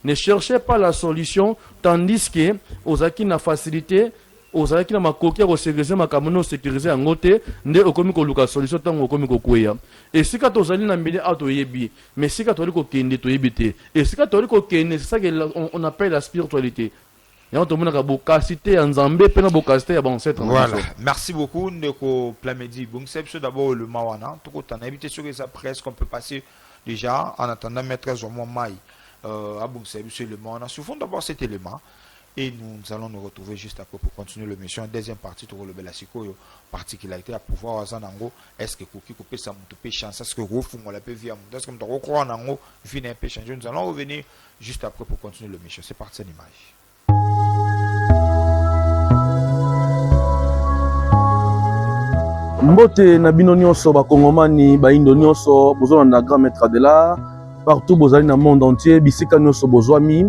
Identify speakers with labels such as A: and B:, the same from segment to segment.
A: Ne cherchez pas la solution, tandis que aux acquis na facilité, aux acquis na makoki à sécuriser ma camono sécuriser en côté, ne okomi ko luka solution tant okomi ko kuya. Et si quand aux alliés na mbili auto yebi, mais si quand on ko kende to yebite, et si quand on ko kende, c'est ça qu'on appelle la spiritualité. Voilà,
B: merci beaucoup Ndeko Plamedi. Bon, c'est d'abord le Mawana. Tout on a évité sur les presse qu'on peut passer déjà en attendant maître Zomo Mai à bon service le Mawana. Souvent d'abord cet élément et nous allons nous retrouver juste après pour continuer l'émission. Deuxième partie pour le Belasiko particularité à pouvoir en ango est-ce que Koki couper ça monte chance est-ce que refou on la peut via est-ce que on croit en ango vient un peu changer. Nous allons revenir juste après pour continuer l'émission. C'est parti en image.
A: Mbote na bino nyonso bakongomani baindo nyonso bozolanda grand maître de l'art partout bozali na monde entier bisika nyonso bozwami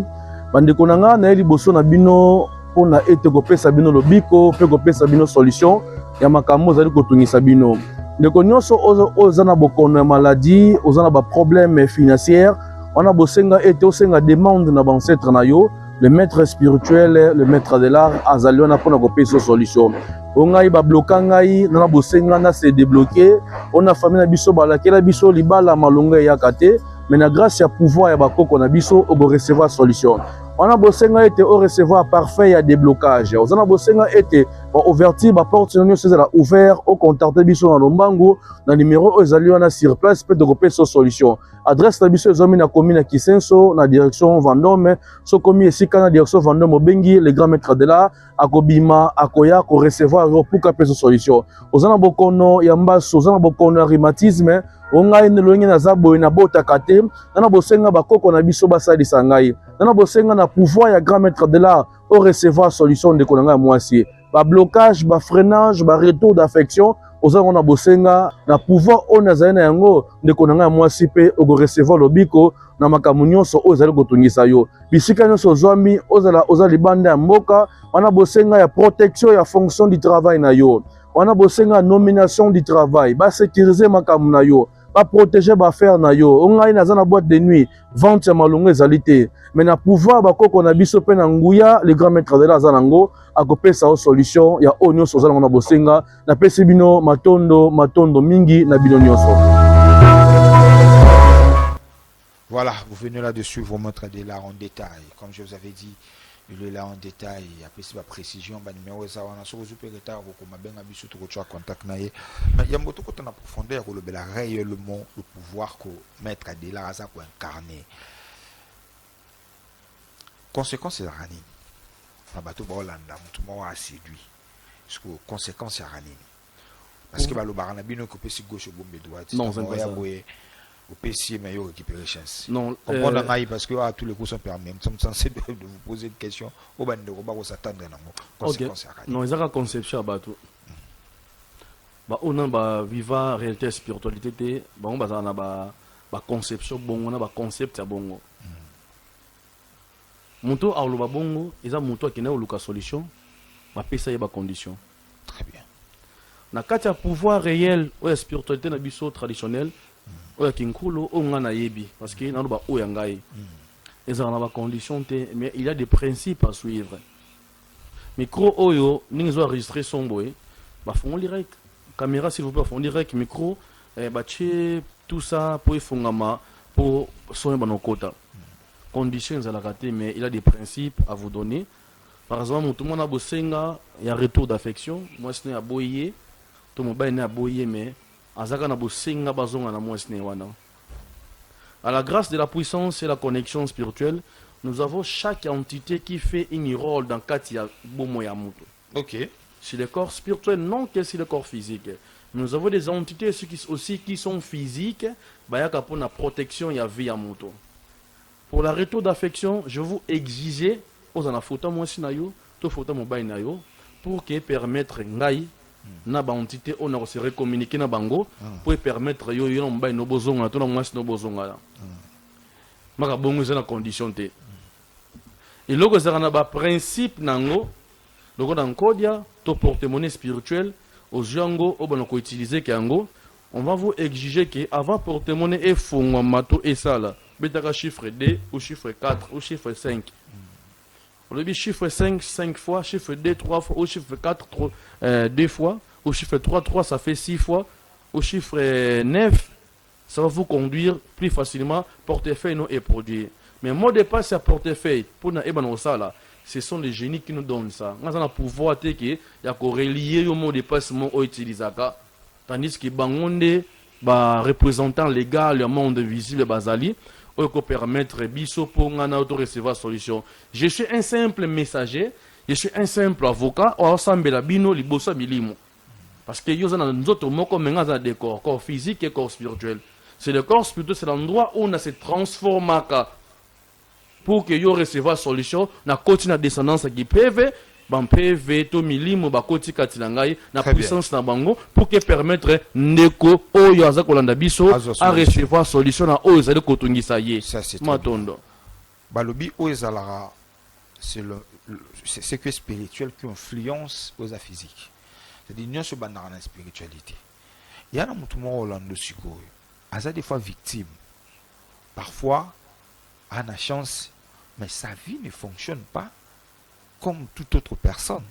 A: bandeko na nga na liboso na bino pona ete kopesa bino lobiko pe kopesa bino solution ya makambo zali kotungisa bino ndeko nyonso oza na bokono ya maladie oza na ba problème financière wana bosenga ete osenga demande na bancetre na yo le maître spirituel le maître de l'art azali wana pona kopesa solution ongai ba bloka ngai na bosenga na se débloquer on a famille na biso balakela biso libala malonga ya kate mais na grâce ya pouvoir ya bakoko na biso o recevoir solution on a bosenga ete o recevoir parfait ya déblocage on a bosenga ete ba ouverture ba porte nyonso sezala ouvert au contacter biso na lombango na numéro ezali wana sur place peut de kopesa solution adresse na biso ezomi na commune Kisenso na direction Vendôme so komi esika na direction Vendôme obengi le grand maître de l'art akobima akoya ko recevoir pour kapesa solution ozana bokono ya mbaso ozana bokono ya rhumatisme ongai ne longi na zabo na bota kate na bosenga bakoko na biso basalisa ngai na bosenga na pouvoir ya grand maître de l'art au recevoir solution de konanga mwasi ba blocage ba freinage ba retour d'affection ozana na bosenga na pouvoir on azana yango de konanga mwasi pe o recevoir lobiko na makambo nyonso ozali kotungisa yo bisika nyonso zwami ozala libanda ya mboka wana bosenga ya protection ya fonction du travail na yo wana bosenga nomination du travail ba sécuriser makambo na yo ba protéger ba faire na yo ongai na zana boîte de nuit vente ya malongo ezalité mais na pouvoir bakoko na biso pe na nguya le grand maître de la zanango akopesa solution ya onyo sozala na bosenga na pesi bino matondo mingi na bino nyonso.
B: Voilà, vous venez là de suivre votre de l'art en détail. Comme je vous avais dit, il est là en détail. Après, c'est la précision. Numéro ça, on a sur le super retard. Comme bien habitué, tu as contact naïe. Mais il y a beaucoup de profondeur pour le réellement le pouvoir que mettre de l'art ça pour incarner. Conséquence c'est la rani. Na bateau Hollanda, tout le monde a séduit. Parce que conséquence c'est la rani. Parce que le barana bien occupé si gauche ou bombe droite.
A: Non, c'est pas ça.
B: Au PC, mais il y a récupéré chance.
A: Non,
B: comprendre parce que tous les coups sont permis. Nous sommes censés de vous poser une question. Au bas de vous s'attendre à
A: non, ils ont une conception à bateau. On a une viva réalité spiritualité. On a une conception bon, on a un concept bon. Monto a le bongo, ils ont monto qui n'a aucune solution. Va payer ça condition.
B: Très bien.
A: Na katia pouvoir réel ou spiritualité na biso traditionnel. Oya kinkulo ongana yebi parce que na ba oyangai ezala na ba condition te mais il y a des principes à suivre micro oyo ninzo enregistrer son boy ba fond direct caméra s'il vous plaît fond direct micro ba che tout ça pour fongama pour son banokota conditions à la rater mais il y a des principes à vous donner par exemple tout le monde a bosenga il y a retour d'affection moi c'est à boyer tout le monde est à boyer mais à la grâce de la puissance et la connexion spirituelle, nous avons chaque entité qui fait un rôle dans Katia Bomoyamuto.
B: Ok.
A: Sur le corps spirituel, non que sur le corps physique. Nous avons des entités aussi qui sont physiques, pour la protection et vie à moto. Pour la retour d'affection, je vous exiger aux anafotas moi sinayo, to fota mobile nayo, pour que permettre ngai na ba entité on a se recommuniquer na bango pour permettre yo yo mbay no bozonga to na mwasi no bozonga maka bongo za na condition te et loko za na ba principe nango loko na nkodia to porte-monnaie spirituel aux jango au bana ko utiliser kango on va vous exiger que avant porte-monnaie et fongwa mato et sala betaka chiffre 2 ou chiffre 4 ou chiffre 5. On le dit chiffre 5, 5 fois, chiffre 2, 3 fois, ou chiffre 4, 2 fois, ou chiffre 3, 3, ça fait 6 fois, ou chiffre 9, ça va vous conduire plus facilement portefeuille non et produit. Mais mot de passe à portefeuille, pour nous ça là, ce sont les génies qui nous donnent ça. Nous avons le pouvoir de que ya ko relier au mot de passe mon utilisaka, tandis que bangonde ba représentant légal le monde visible bazali ou ko permettre biso pour ngana auto recevoir solution. Je suis un simple messager, je suis un simple avocat au ensemble la bino libosa milimo. Parce que yo zana nzoto moko menga za décor, corps physique et corps spirituel. C'est le corps spirituel, c'est l'endroit où on a se transformaka pour que yo recevoir solution na koti na descendance qui PV ban PV to milimo ba koti katilangai na puissance na bango pour que permettre ndeko oyo aza kolanda biso à recevoir solution na oyo za kotungisa ye.
B: Ça c'est
A: matondo
B: balobi oyo zalara, c'est que spirituel qui influence aux physiques. C'est-à-dire nyonso bandana na spiritualité. Yana mutu mo olando sikoyo aza des fois victime. Parfois a la chance, mais sa vie ne fonctionne pas comme toute autre personne.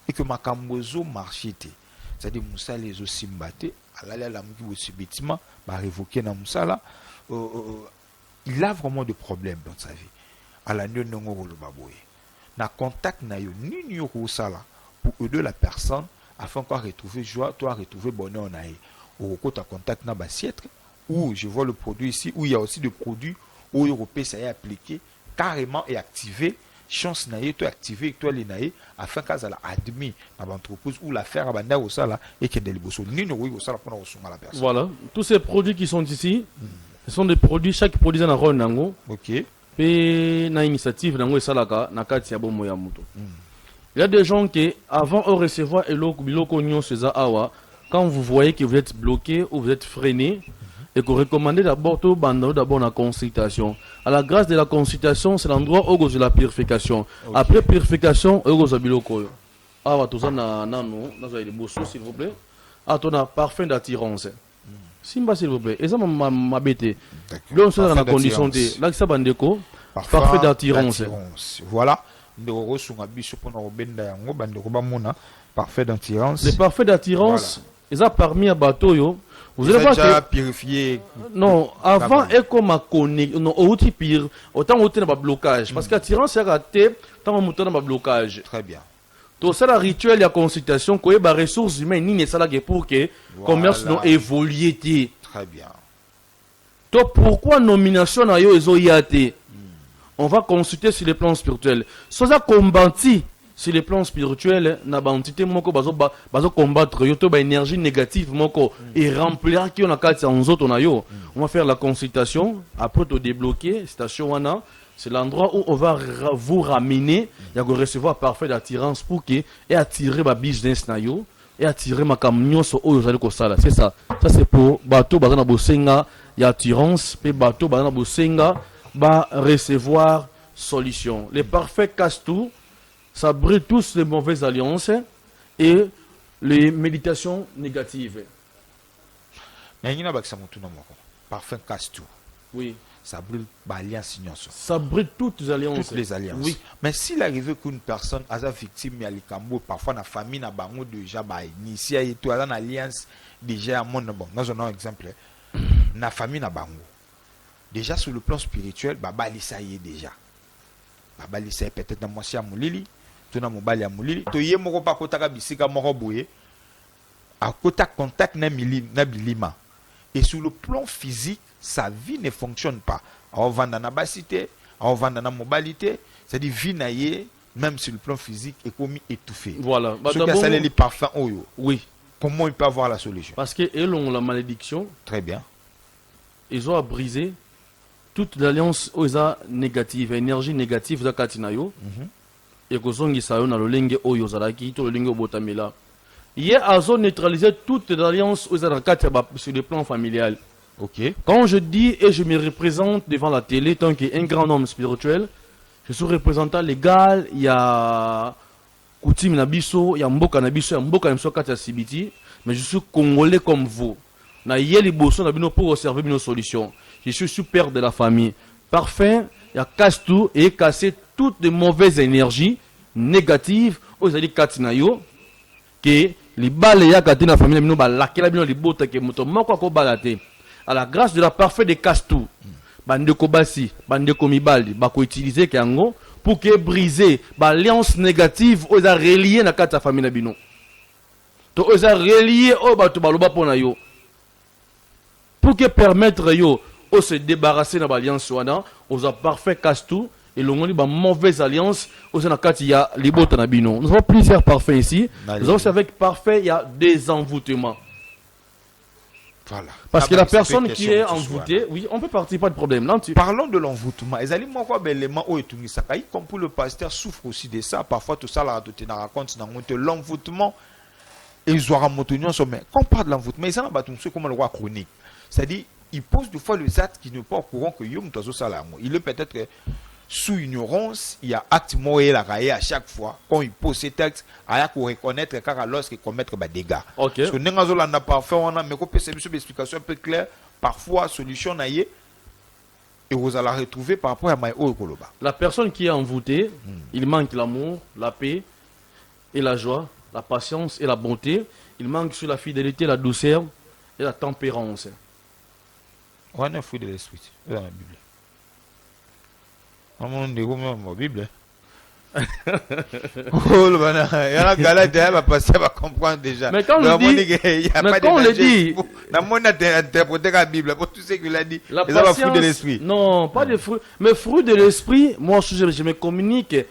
B: Et que ma kambozo marchite. C'est-à-dire Moussa les aussi mbaté, alala la mouki aussi bêtiment, bah révoquer na Moussa là, il a vraiment des problèmes dans sa vie. À la nuit non le baboye. Na contact na yo ni ça là pour aider la personne afin qu'on retrouve joie, toi retrouver bonheur na au côté contact na bassiette où je vois le produit ici où il y a aussi des produits où européen ça est appliqué carrément et activé chance naïe toi activé toi les naïe afin qu'à la admis dans l'entreprise ou l'affaire à banda au sala et que des liboso ni no oui au sala pour la personne.
A: Voilà, tous ces produits qui sont ici, ce sont des produits, chaque produit en a rôle nango.
B: OK.
A: Et na initiative nango salaka na kati ya bomo ya muto. Il y a des gens qui avant de recevoir eloko biloko nyon ceza awa, quand vous voyez que vous êtes bloqué ou vous êtes freiné, et qu'on recommande d'abord tout d'abord la consultation. À la grâce de la consultation, c'est l'endroit où vous avez la purification. Okay. Après purification, vous avez biloko. Ah, tout ça na nano, na za bosso s'il vous plaît. Ah, ton parfum d'attirance. Simba s'il vous plaît. Et ça m'a bêté. Donc c'est dans la condition de là ça bandeko, parfum d'attirance.
B: Voilà. Ndoro sunga biso pona obenda yango bandeko ba mona parfum d'attirance.
A: Le parfum d'attirance, ils ont parmi à bateau yo.
B: Vous avez déjà purifié.
A: Non, avant et comme à connaître, non, outil pire, autant outil n'a blocage. Parce qu'attirance c'est raté, tant on monte dans blocage.
B: Très bien.
A: Tout ça, le rituel, la consultation, quoi, les ressources humaines, ni ça là pour que le commerce non évolue.
B: Très bien.
A: Donc pourquoi nomination na yo ezoyate? On va consulter sur le plan spirituel. Soit ça combattre sur le plan spirituel, na bantité moko bazo combattre yo to ba énergie négative moko et remplir qui on a quatre en autres na yo. On va faire la consultation après te débloquer station wana, c'est l'endroit où on va vous ramener, il y a que recevoir parfait d'attirance pour que et attirer ma business na yo et attirer ma camion sur oyo zali ko sala. C'est ça. Ça c'est pour bateau bazana bosenga ya attirance pe bateau bazana bosenga va recevoir solution. Les parfaits cassent tout, ça brille tous les mauvaises alliances et les méditations négatives.
B: Parfait casse tout.
A: Oui.
B: Ça brille l'alliance.
A: Ça brille toutes les alliances.
B: Toutes les alliances. Oui. Mais s'il arrive qu'une personne a une victime à l'Ikambo, parfois la famille n'a pas déjà initié et tout, une alliance déjà à mon bon. Nous avons un exemple. La famille n'a pas déjà sur le plan spirituel, Baba ça y est déjà. Baba ça est peut-être dans moi si à Moulili, tout dans mon bali à Moulili, to yé moko pa kota bisika moko boye. À kota contact na bilima. Et sur le plan physique, sa vie ne fonctionne pas. On vend dans la basité, on vend dans la mobilité, c'est-à-dire vie naïe, même sur le plan physique, est comme étouffé.
A: Voilà.
B: Ce qui a les parfums oyo.
A: Oui.
B: Comment il peut avoir la solution?
A: Parce que ils ont la malédiction.
B: Très bien.
A: Ils ont brisé toute l'alliance oza négative, énergie négative za katinayo. Et que zongi sayo na lolenge oyo zalaki to lolenge botamela. Hier azo neutraliser toute l'alliance oza na katia sur le plan familial.
B: OK.
A: Quand je dis et je me représente devant la télé tant qu'un grand homme spirituel, je suis représentant légal, il y a Koutim Nabiso, il y a Mboka Nabiso, il y a Mboka Nabiso Katia Sibiti, mais je suis congolais comme vous. Na yeli bosso na bino pour observer nos solutions. Je suis super de la famille. parfum, il y a casse tout et casser toutes les mauvaises énergies négatives aux alliés katinayo que les balles ya katina famille nous ba lakela bino libota ke moto moko ko balate à la grâce de la parfait de casse tout bandeko basi bandeko mibali ba ko utiliser kango pour que briser l'alliance négative aux a relié na kata famille na bino to aux a relié au bato baloba pona yo pour que permettre yo au se débarrasser de l'alliance wana aux a parfait casse tout et l'on dit mauvaise alliance aux a kati ya libota na bino. Nous avons plusieurs parfaits ici. Nous avons avec parfait il y a des envoûtements.
B: Voilà.
A: Parce que la personne qui est envoûtée, oui, on peut partir, pas de problème. Là,
B: parlons de l'envoûtement. Comme pour le pasteur souffre aussi de ça. Parfois, tout ça, raconte l'envoûtement. Et ils auront monté sur mais quand on parle de l'envoûtement, ils ont battu comme le roi chronique. C'est-à-dire, il pose des fois les actes qui ne sont pas au courant que Yom Tazo Salamo. Il est peut-être sous ignorance, il y a acte moyen la raille à chaque fois. Quand il pose ces textes, il y a qu'on reconnaître car lorsqu'il commettre des dégâts.
A: Ok.
B: Parce que nous n'a pas fait, on a mais qu'on peut une explication un peu claire. Parfois, solution naïe et vous allez la retrouver par rapport à Maïo Koloba.
A: La personne qui est envoûtée, il manque l'amour, la paix et la joie, la patience et la bonté. Il manque sur la fidélité, la douceur et la tempérance.
B: On a un fruit de l'esprit dans la Bible. On dit même la Bible. Il y a un gars qui va passer à comprendre déjà.
A: Mais quand on dit,
B: interprété la Bible pour tout ce qu'il a dit.
A: La patience,
B: de l'esprit.
A: Non, pas de fruits. Mais fruits de l'esprit, moi je me communique et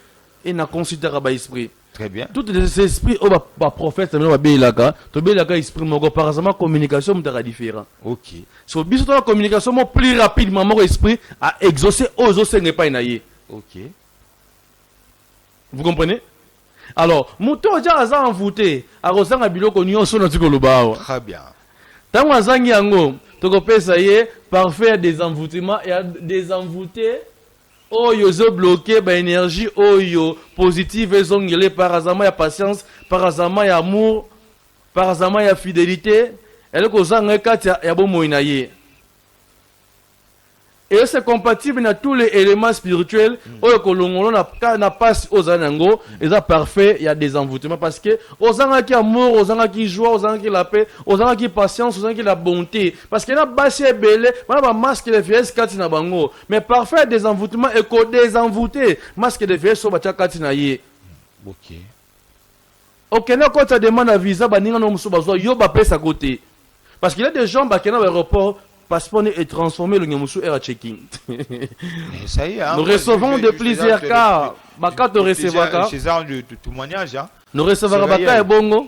A: je considère l'esprit.
B: Très bien.
A: Tous les esprits, oh, bah, prophète, tu as esprit, par exemple, communication, tu as différent.
B: Ok.
A: So, bis la communication, plus rapidement, mon esprit a exaucé aux autres, n'est pas inaïe.
B: Ok.
A: Vous comprenez? Alors, mouton déjà a envoûté, à Rosan a bilo connu, on sonne à
B: très bien.
A: Tant que Zangi Yango, tu peux ça y est, parfait des envoûtements et des envoûtés. Oh yo zo bloqué ba énergie oh yo positive ezongele par azama ya patience par azama ya amour par azama ya fidélité elle ko zanga kati ya bomo inaye et c'est compatible dans tous les éléments spirituels oh ko longolo na passe aux anango et ça parfait il y a des envoûtements parce que aux zanga qui amour aux zanga qui joie aux zanga qui la paix aux zanga qui patience aux zanga qui la bonté parce que na basse belé ba masque de vieillesse kati na bango mais parfait des envoûtements et ko des envoûtés masque de vieillesse so ba kati na ye.
B: OK.
A: OK, na quand ça demande un visa ba ninga no muso bazwa yo ba pesa côté parce qu'il y a des gens ba kena aéroport passeport est transformé le Nyamusu est à checking.
B: Ça y est,
A: nous recevons de plusieurs cas. Baka te recevra.
B: Chez un de témoignage.
A: Nous recevons Baka et Bongo.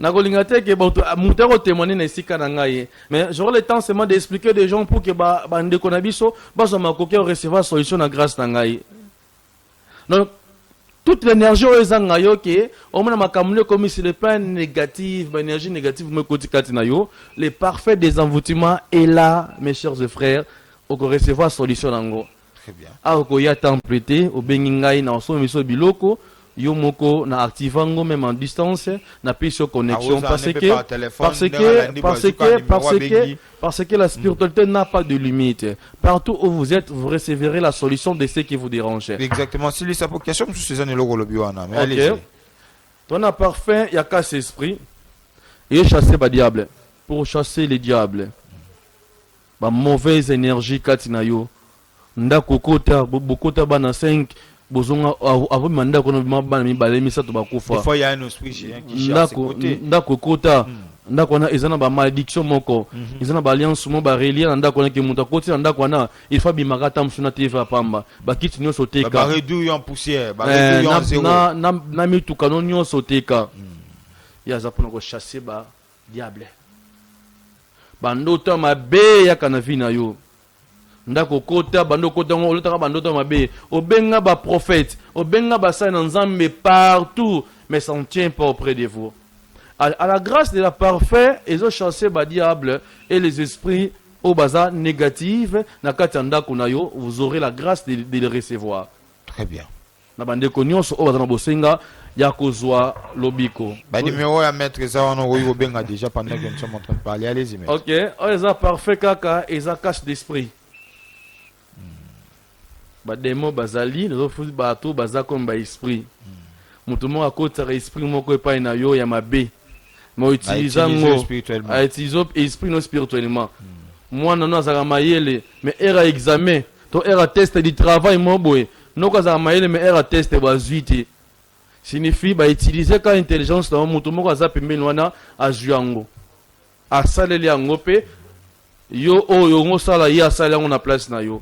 A: Nagolingate que bon mutero témoigner na sika na ngai. Mais j'aurai le temps seulement d'expliquer des gens pour que bande konabiso baso makoke recevoir solution na grâce na ngai. Donc toute l'énergie aux angayo que au moins makamune comme si le plan négatif, l'énergie négative me côté katinayo, le parfait des envoûtements est là mes chers frères, au recevoir solution nango.
B: Très bien.
A: Ah ko ya templété au bengingai na so miso biloko yo moko na activango même en distance na pisio connexion parce que la spiritualité n'a pas de limite. Partout où vous êtes, vous recevrez la solution de ce qui vous dérange.
B: Exactement. Si les applications sur ces années logo le biwana. Mais
A: allez. Ton a parfait, il y a qu'à esprit et chasser le diable pour chasser les diables. Ba mauvaise énergie katinayo. Ndako kota bokota bana 5 bozonga avo manda kono bana mibale misato bakufa.
B: Des fois il y a un esprit qui chasse côté.
A: Ndako kota ndako na ezana ba malédiction moko. Ezana ba alliance mo ba relier ndako na ke muta koti ndako na il faut bimaka tamsuna teva pamba. Ba kiti nyoso teka.
B: Ba réduire en poussière, ba réduire en zéro.
A: Na mituka no nyoso teka. Ya zapona ko chasser ba diable. Bandota mabe ya kana vina yo. Ndako kota bando kota olotaka bandota mabe obenga ba prophète obenga ba sa nzambe partout mais ça ne tient pas auprès de vous à la grâce de la parfait ils ont chassé ba diable et les esprits au bazar négatif na kati ndako na yo vous aurez la grâce de les recevoir.
B: Très bien.
A: Na bande konyoso o bazana bosenga ya kozwa lobiko
B: ba numéro ya maître ça on oyo benga déjà pendant que nous sommes en train de parler allez-y maître.
A: OK, ils ont parfait kaka ils ont cache d'esprit. ba démon bazali nous offre bato baza comme ba esprit mutu mo akota esprit moko epai na yo ya mabe mo utiliser ngo a utiliser esprit non spirituellement moi non azaka mayele mais era examen to era test du travail mo boy non ko azaka mayele mais era test bazuite signifie ba utiliser ka intelligence na mutu moko aza pembeni wana azuango asaleli yango pe yo oyo ngo sala ya sala yango na place na yo.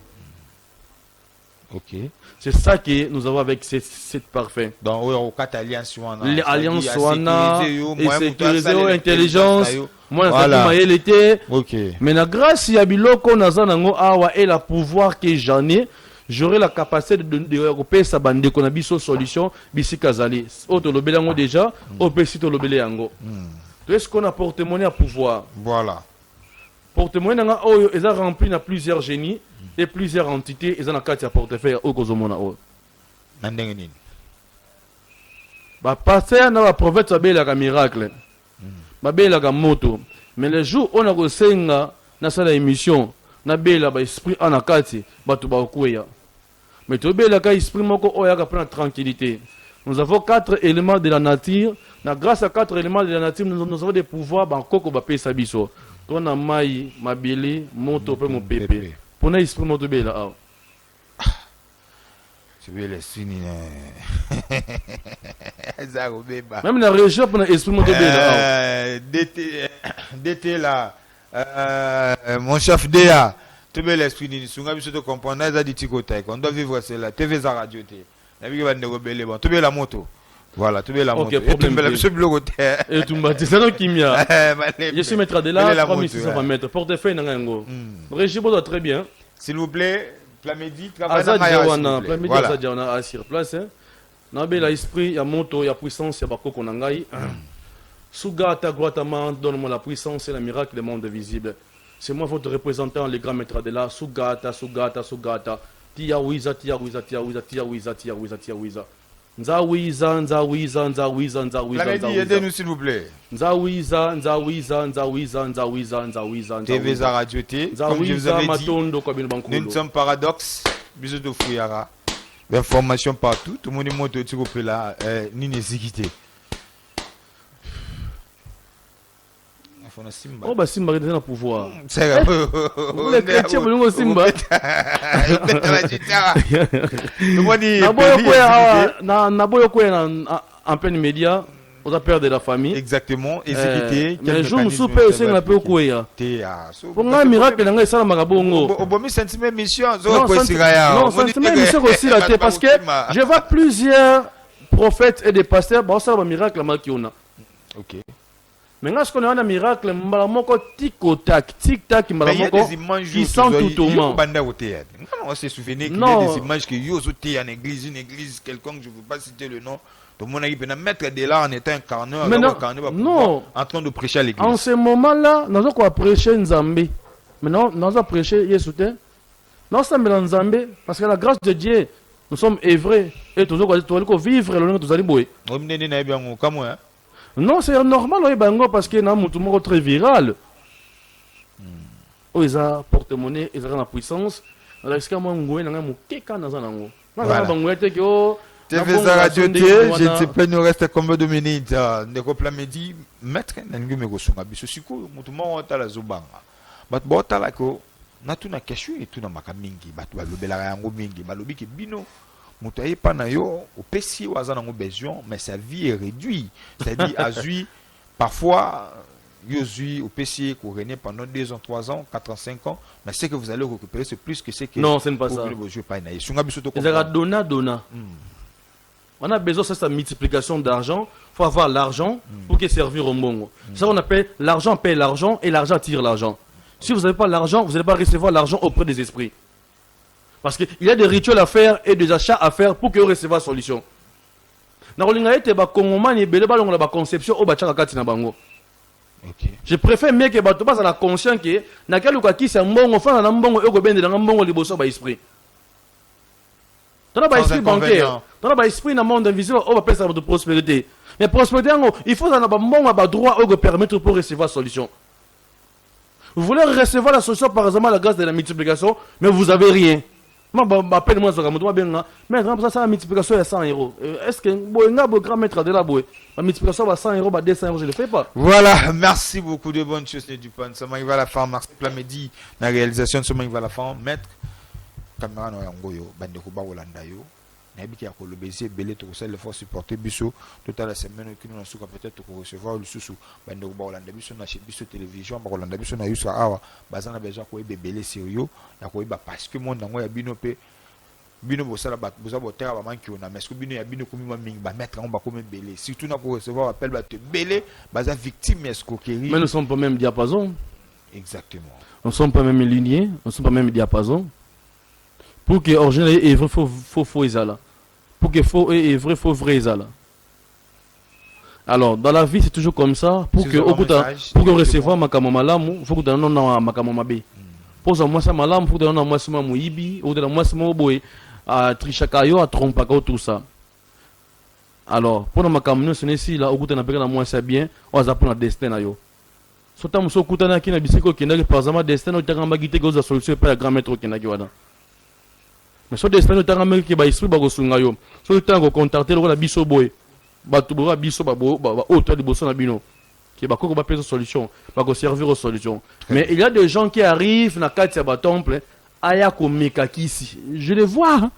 B: Ok.
A: C'est ça que nous avons avec cette parfum.
B: Donc, au quatre alliances,
A: l'alliance wana et sécuriser intelligence. Moi, ça m'a été.
B: Ok.
A: Mais la grâce ya biloko nazanango awa et la pouvoir que j'en ai, j'aurai la capacité de repérer sa bande qu'on a biso solution bisi kazali. Auto lobele yango déjà, au pesito lobele yango. Est-ce qu'on a porte-monnaie à pouvoir?
B: Voilà.
A: Porte-monnaie nanga oyo eza rempli na plusieurs génies et plusieurs entités eza na kati ya portefeuille o kozomona o.
B: Na ndenge nini?
A: Ba passer na ba prophète babelaka miracle. Babelaka moto. Mais le jour on a kosenga na sala émission na bela ba esprit ana kati batu ba okuya. Mais to belaka esprit moko oya ka prendre tranquillité. Nous avons 4 éléments de la nature. Grâce à 4 éléments de la nature, nous avons des pouvoirs bankoko ba pesa biso. On a maï, mabili, moto, pe mon pépé. Pour nous, esprit moto bela.
B: Tu veux l'esprit ni.
A: Même la région pour l'esprit moto bela.
B: D'été là, mon chef Déa, tu veux l'esprit ni. Sunga biso te comprendre, ça dit tikotai. On doit vivre cela. TV za radio te. La vie va nous rebeller. Bon, tu veux la moto. Voilà, tu veux la moto.
A: Et tu c'est un kimia. Je suis maître de là, 3600 mètres. Portefeuille nangango. Régime doit très bien.
B: S'il vous plaît, Plamedi, travaille
A: dans Plamedi, Azadjawana à sur place. Nabe la esprit, il y a moto, il y a puissance, il y a bako konangai. Sugata, Guatemala, donne-moi la puissance et le miracle des mondes visibles. C'est moi votre représentant, les grands maîtres de là. Sugata, Sugata, Sugata. Tia Wiza, Tia Wiza, Tia Wiza, Tia Wiza, Tia Wiza, Tia Wiza. Nzawiza, Nzawiza, Nzawiza, Nzawiza.
B: Aidez-nous s'il vous plaît.
A: Nzawiza, Nzawiza, Nzawiza, Nzawiza, Nzawiza.
B: TV za radio T. Comme je vous avais dit, nous ne sommes paradoxes. Bisous de Fouyara. L'information partout. Tout le monde est monté au groupe là. Ni nécessité.
A: Oh bah Simba est dans le pouvoir.
B: C'est vrai.
A: Les chrétiens veulent Simba. Naboyo Koya en plein média, on a peur de la famille.
B: Exactement. Exécuté.
A: Mais je me soupe aussi un peu Koya. Pour un miracle, il y a un marabongo.
B: Bon, sentiment mission.
A: Non, sentiment mission aussi là, parce que je vois plusieurs prophètes et des pasteurs. Bon, ça va un miracle là qui on a.
B: Ok.
A: Mais là, ce qu'on a un miracle, tic-tac, tic-tac, ils sont tout au monde.
B: On se souvient qu'il y a des images qui sont en église, une église quelconque, je ne veux pas citer le nom. Tout le monde a pu mettre de là en étant un carneur, en train de prêcher à l'église.
A: En ce moment-là, nous avons prêché Nzambé. Mais non, nous avons prêché Yesouté. Nous sommes en Nzambé, parce que la grâce de Dieu, nous sommes œuvrés. Et nous allons vivre le nom de Zaliboué. Non, c'est normal, oui, bango, parce que nous sommes très viral. Ils ont porte-monnaie, ils ont la puissance. Alors, est-ce que moi, je suis
B: TV Radio T, je ne sais pas, il nous reste combien de minutes. Nekopla Medi, maître, Nengu Megosunga, Bisosiko, Mutumo, Talazubanga. But Botalako, Natuna Kashu et Tuna Makamingi, Batua Lubelarango Mingi, Balobiki Bino. Moutaye Panayo, au PC, au Azanango Bézion, mais sa vie est réduite. C'est-à-dire, Azui, parfois, Yozui, au PC, qu'on règne pendant 2 ans, 3 ans, 4 ans, 5 ans, mais ce que vous allez récupérer, c'est plus que ce que.
A: Non, ce n'est pas ça. Donna. On a besoin de cette multiplication d'argent. Il faut avoir l'argent pour que servir au monde. C'est ça qu'on appelle l'argent paye l'argent et l'argent tire l'argent. Si vous n'avez pas l'argent, vous n'allez pas recevoir l'argent auprès des esprits. Parce qu'il y a des rituels à faire et des achats à faire pour que vous receviez la solution. Je préfère mieux que tu passes à la conscience que tu as un esprit. Tu as un esprit bancaire. Tu as un esprit dans le monde invisible qui va faire de prospérité. Mais prospérité, il faut avoir un droit qui permettre pour recevoir la solution. Vous voulez recevoir la solution par exemple à la grâce de la multiplication, mais vous n'avez rien. ma peine moi ça moto bien mais grand ça la multiplication à 100 €. Est-ce que boenga bo grand maître de la boue la multiplication à 100 €, ba 200 €, je le fais pas.
B: Voilà, merci beaucoup de bonnes choses du pan. Ça m'arrive à la fin, merci Plamedi la réalisation de ce m'arrive à la fin. Maître caméra no yango yo bande ko ba Holanda yo. Na bi ki akolo bezi belé to ça le faut supporter biso toute la semaine qui nous suka peut-être ko recevoir le susu bande ko ba Holanda biso na chez biso télévision ba Holanda biso na yusa awa bazana besoin ko belé sérieux ya ko ba parce que monde ngo ya bino pe bino bosala bat boza botera ba manki ona mais que bino ya bino komi ma mingi ba mettre on ba comme belé surtout na ko recevoir appel ba te belé baza victime escroquerie.
A: Mais nous sommes pas même diapason.
B: Exactement.
A: Nous sommes pas même lignés, nous sommes pas même diapason. Pour que original et vrai faux isala. Pour que faux et vrai faux vrai isala. Alors dans la vie c'est toujours comme ça pour que pour que recevoir makamo malamu faut que tu na makamo mabe. Pour ça moi ça malamu faut que tu na moi sama muibi ou de la moi sama boy à trichakayo à trompaka tout ça. Alors pour na makamo ce n'est si là au na peka na moi ça bien on va pour na destin na yo. Sota muso kutana kina bisiko kinaki par exemple destin o takamba gite ko za solution pour la grand maître kinaki wana. Mais so destin otanga meki ba esprit ba kosunga yo so tango contacter lokola biso boy batu ba biso ba auto de bosso na bino qui ba koko ba pesa solution ba ko servir aux solutions. Mais il y a des gens qui arrivent na kati ya ba temple aya ko meka kisi je les vois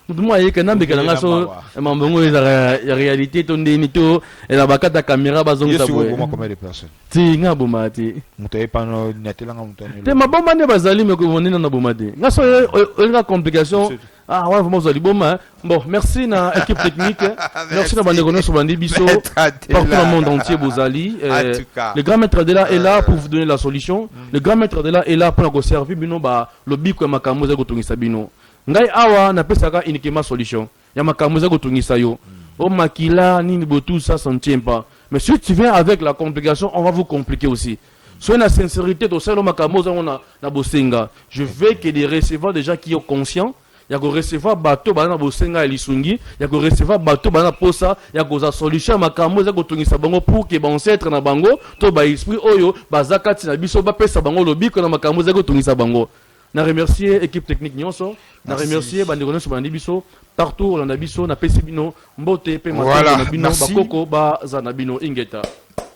A: moi il y a que nambe kana so mambongo ya réalité to ndeni to et la bakata caméra bazonga boy
B: combien de personnes
A: ti nga bomati
B: mutaye pano netela nga mutani
A: te mabomba ne bazali me ko monena na bomati nga so la complication ah ouais vraiment zali boma bon merci na équipe technique merci na bandeko no so bandi biso partout dans le monde entier bozali le grand maître de là est là pour vous donner la solution le grand maître de là est là pour nous servir bino ba lobiko makambo za kotungisa bino ngai awa na pesaka uniquement solution ya makambo za kotungisa yo o makila nini botu ça s'en tient pas mais si tu viens avec la complication on va vous compliquer aussi soyez la sincérité to selo makambo za na bosenga je veux que les receveurs déjà qui sont conscients ya ko recevoir bateau bana bosenga ya lisungi ya ko recevoir bateau bana posa ya ko za solution makambo za kotungisa bango pour que ba ancêtre na bango to ba esprit oyo bazakati na biso ba pesa bango lobiko na makambo za kotungisa bango. Na remercier l'équipe technique Nyonso, na remercier bandeko sur bandibiso partout on a biso na pesibino mbote pe
B: voilà,
A: na bino bakoko ba zanabino ingeta.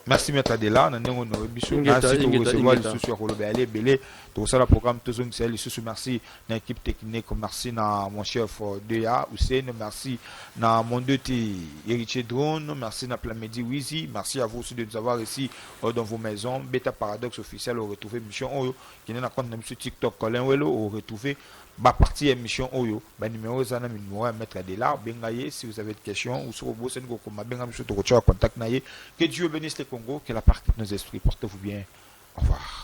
B: Merci maître Adela na ndengo no biso merci to recevoir le souci ko lobe aller belé to ça le programme tous on le souci merci na équipe technique merci na mon chef DA Hussein merci na mon deux-ti héritier drone merci na Plamedi Wizi merci à vous aussi de nous avoir ici dans vos maisons Beta Paradoxe officiel au retrouver mission oyo qui n'est na compte na sur TikTok Colin Welo au retrouver ba partie émission oyo ba numéro za na numéro à mettre de là bengaye si vous avez des questions ou sur vos sen ko ma benga monsieur to contact naye que Dieu bénisse le Congo que la partie de nos esprits portez-vous bien au revoir.